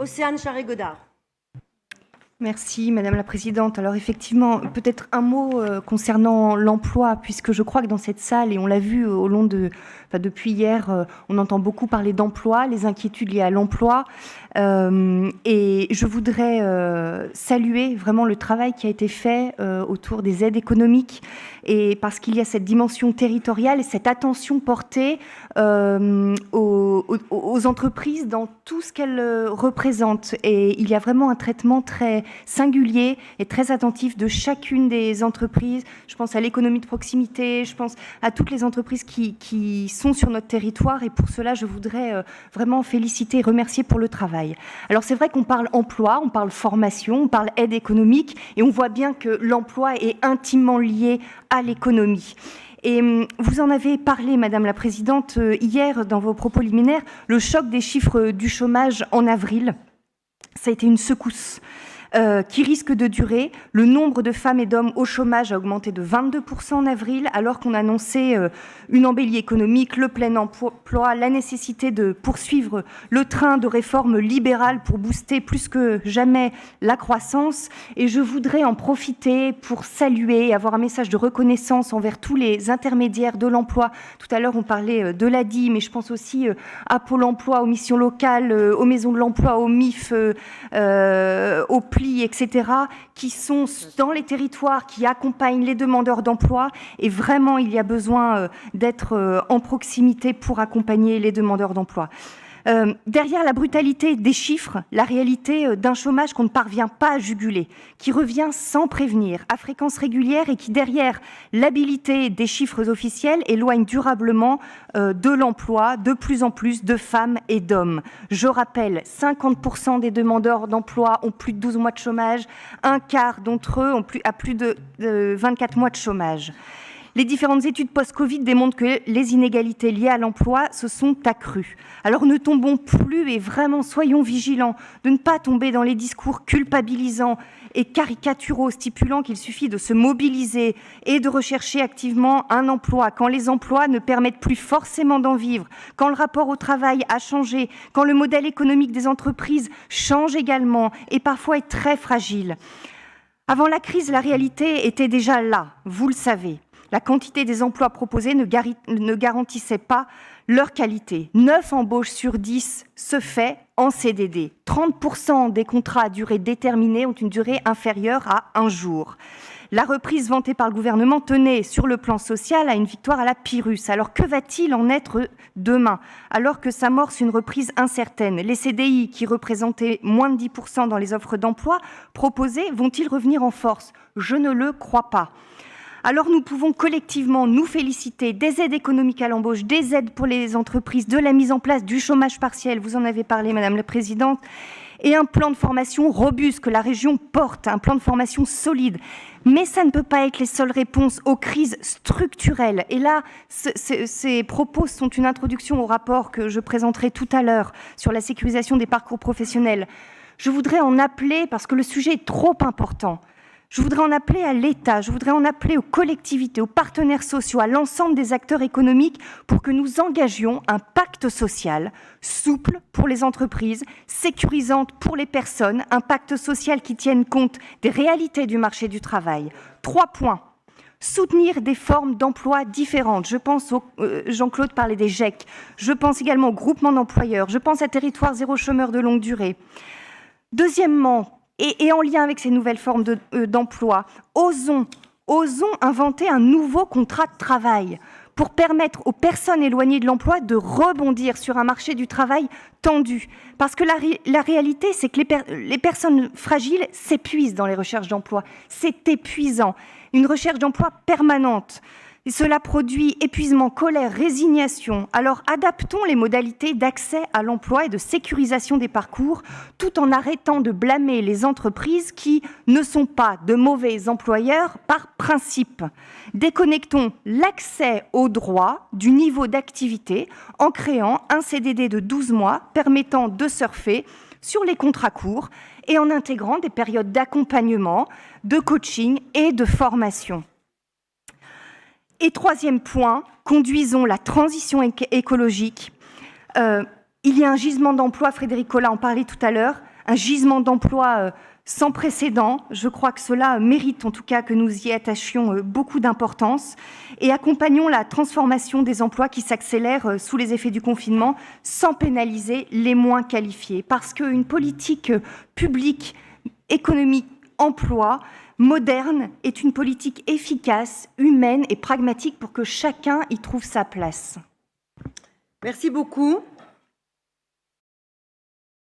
Océane Charret-Godard. Merci Madame la Présidente. Alors effectivement, peut-être un mot concernant l'emploi, puisque je crois que dans cette salle, et on l'a vu au long depuis hier, on entend beaucoup parler d'emploi, les inquiétudes liées à l'emploi. Et je voudrais saluer vraiment le travail qui a été fait autour des aides économiques, et parce qu'il y a cette dimension territoriale et cette attention portée aux entreprises dans tout ce qu'elles représentent. Et il y a vraiment un traitement très singulier et très attentif de chacune des entreprises. Je pense à l'économie de proximité, je pense à toutes les entreprises qui sont sur notre territoire, et pour cela, je voudrais vraiment féliciter et remercier pour le travail. Alors c'est vrai qu'on parle emploi, on parle formation, on parle aide économique, et on voit bien que l'emploi est intimement lié à l'économie. Et vous en avez parlé, Madame la Présidente, hier dans vos propos liminaires, le choc des chiffres du chômage en avril, ça a été une secousse qui risque de durer. Le nombre de femmes et d'hommes au chômage a augmenté de 22% en avril, alors qu'on annonçait une embellie économique, le plein emploi, la nécessité de poursuivre le train de réformes libérales pour booster plus que jamais la croissance. Et je voudrais en profiter pour saluer et avoir un message de reconnaissance envers tous les intermédiaires de l'emploi. Tout à l'heure, on parlait de l'ADI, mais je pense aussi à Pôle emploi, aux missions locales, aux maisons de l'emploi, aux MIF, aux PLI, etc., qui sont dans les territoires, qui accompagnent les demandeurs d'emploi. Et vraiment, il y a besoin d'être en proximité pour accompagner les demandeurs d'emploi. Derrière la brutalité des chiffres, la réalité d'un chômage qu'on ne parvient pas à juguler, qui revient sans prévenir, à fréquence régulière, et qui, derrière l'habilité des chiffres officiels, éloigne durablement de l'emploi de plus en plus de femmes et d'hommes. Je rappelle, 50% des demandeurs d'emploi ont plus de 12 mois de chômage, un quart d'entre eux a plus de 24 mois de chômage. Les différentes études post-Covid démontrent que les inégalités liées à l'emploi se sont accrues. Alors ne tombons plus, et vraiment soyons vigilants de ne pas tomber dans les discours culpabilisants et caricaturaux stipulant qu'il suffit de se mobiliser et de rechercher activement un emploi quand les emplois ne permettent plus forcément d'en vivre, quand le rapport au travail a changé, quand le modèle économique des entreprises change également et parfois est très fragile. Avant la crise, la réalité était déjà là, vous le savez. La quantité des emplois proposés ne garantissait pas leur qualité. 9 embauches sur 10 se fait en CDD. 30% des contrats à durée déterminée ont une durée inférieure à 1 jour. La reprise vantée par le gouvernement tenait, sur le plan social, à une victoire à la Pyrrhus. Alors que va-t-il en être demain, alors que s'amorce une reprise incertaine? Les CDI, qui représentaient moins de 10% dans les offres d'emploi proposées, vont-ils revenir en force? Je ne le crois pas. Alors nous pouvons collectivement nous féliciter des aides économiques à l'embauche, des aides pour les entreprises, de la mise en place du chômage partiel, vous en avez parlé Madame la Présidente, et un plan de formation robuste que la région porte, un plan de formation solide. Mais ça ne peut pas être les seules réponses aux crises structurelles. Et là, ces propos sont une introduction au rapport que je présenterai tout à l'heure sur la sécurisation des parcours professionnels. Je voudrais en appeler, parce que le sujet est trop important, je voudrais en appeler à l'État, je voudrais en appeler aux collectivités, aux partenaires sociaux, à l'ensemble des acteurs économiques pour que nous engagions un pacte social souple pour les entreprises, sécurisante pour les personnes, un pacte social qui tienne compte des réalités du marché du travail. 3 points. Soutenir des formes d'emploi différentes. Je pense Jean-Claude parlait des GEC. Je pense également au groupement d'employeurs. Je pense à Territoire zéro chômeur de longue durée. Deuxièmement, et en lien avec ces nouvelles formes d'emploi, osons inventer un nouveau contrat de travail pour permettre aux personnes éloignées de l'emploi de rebondir sur un marché du travail tendu. Parce que la réalité, c'est que les personnes fragiles s'épuisent dans les recherches d'emploi. C'est épuisant. Une recherche d'emploi permanente. Et cela produit épuisement, colère, résignation. Alors adaptons les modalités d'accès à l'emploi et de sécurisation des parcours, tout en arrêtant de blâmer les entreprises qui ne sont pas de mauvais employeurs par principe. Déconnectons l'accès aux droits du niveau d'activité en créant un CDD de 12 mois permettant de surfer sur les contrats courts et en intégrant des périodes d'accompagnement, de coaching et de formation. Et 3e point, conduisons la transition écologique. Il y a un gisement d'emploi, Frédéric Collin en parlait tout à l'heure, un gisement d'emplois sans précédent. Je crois que cela mérite en tout cas que nous y attachions beaucoup d'importance et accompagnons la transformation des emplois qui s'accélèrent sous les effets du confinement sans pénaliser les moins qualifiés. Parce qu'une politique publique, économique, emploi, moderne est une politique efficace, humaine et pragmatique pour que chacun y trouve sa place. Merci beaucoup.